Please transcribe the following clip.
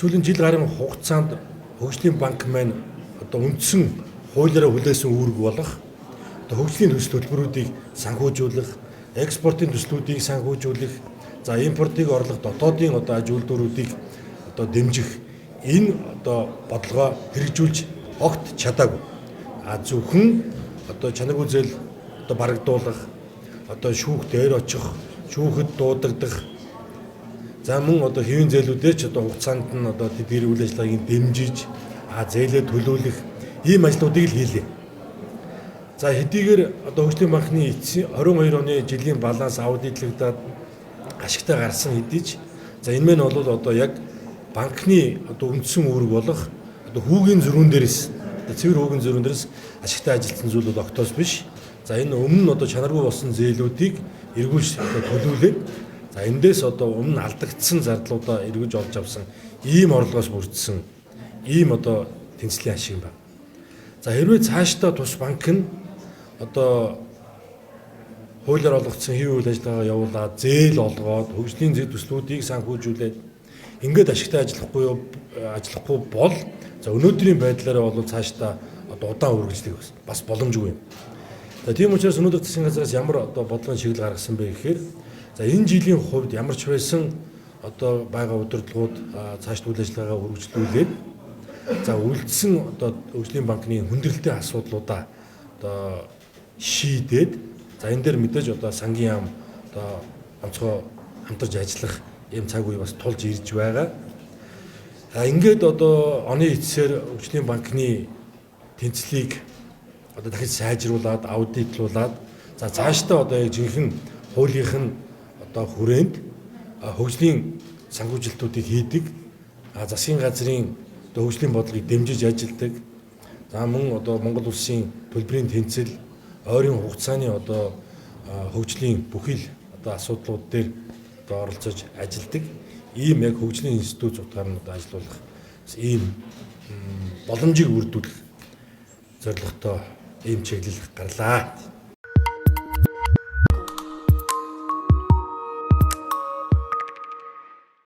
сүүлийн жил гарын хугацаанд хөгжлийн банк маань одоо үндсэн хуулиараа хүлээсэн үүрэг болох одоо хөгжлийн төсөл төлбөрүүдийг санхүүжүүлэх, экспортын төслүүдийг санхүүжүүлэх, за импортыг орлох дотоодын одоо аж үйлдвэрүүдийг одоо дэмжих энэ одоо бодлогоо хэрэгжүүлж огт чадаагүй. Зөвхөн одоо чанаргүй зээл одоо барагдуулах, одоо шүүх дээр очих, шүүхэд дуудагдах, за мөн одоо хэвийн зээлүүдээр ч одоо хугацаанд нь одоо тэдгээр үйл ажиллагааг дэмжиж зээлээ төлөөлөх ийм ажлуудыг л хийлээ. За хэдийгээр одоо хөгжлийн банкны 22 оны жилийн баланс аудитлагдаад ашигтай гарсан хэдий ч за энэ мэн бол одоо яг банкны одоо үндсэн үүрэг болох одоо хүүгийн зөрүүн дээрээс цэвэр хүүгийн зөрүүн дээрээс ашигтай ажилласан зүйл бол огтоос биш. За энэ өмнө нь одоо чанаргүй болсон зээлүүдийг эргүүлж төлөвлөөд за эндээс одоо өмнө алдагдсан зардлуудаа эргэж олж авсан ийм орлогоос бүрдсэн ийм одоо тэнцлийн ашиг юм байна. За хэрвээ цаашдаа тус банк нь одоо хуулиар олгогдсон хэвийн үйл ажиллагаа явуулаад зээл олгоод хөгжлийн зээл төслүүдийг санхүүжүүлээд ингээд ашигтай ажиллахгүй бол за өнөөдрийн байдлаараа бол цаашдаа одоо удаан үргэлжлэх бас боломжгүй юм. За тийм учраас өнөөдөр засгийн газраас ямар одоо бодлогын чиглэл гаргасан бэ гэхээр за энэ жилийн хувьд ямар ч байсан одоо байгаа удирдлагууд цаашд үйл ажиллагаагаа үргэлжлүүлээд за үлдсэн одоо хөгжлийн банкны хүндрэлтэй асуудлуудаа одоо шийдээд за энэ дээр мэдээж одоо сангийн яам одоо онцгой хамтарч ажиллах ийм цаг үе бас тулж ирж байгаа. Ингээд одоо оны эцсээр хөгжлийн банкны тэнцлийг одоо дахиж сайжруулад, аудитлуулад за цаашдаа одоо яг жинхэнэ хуулийнх нь одоо хүрээнд хөгжлийн санхүүжилтүүдийг хийдэг, засгийн газрын одоо хөгжлийн бодлогыг дэмжиж ажилладаг. За мөн одоо Монгол улсын төлбөрийн тэнцэл, ойрын хугацааны одоо хөгжлийн бүхэл одоо асуудлууд дээр одоо оролцож ажилладаг. Ийм яг хөгжлийн институт зутгаар нь одоо ажиллах ийм боломжийг бүрдүүлэх зорилготой ийм чиглэл гарлаа.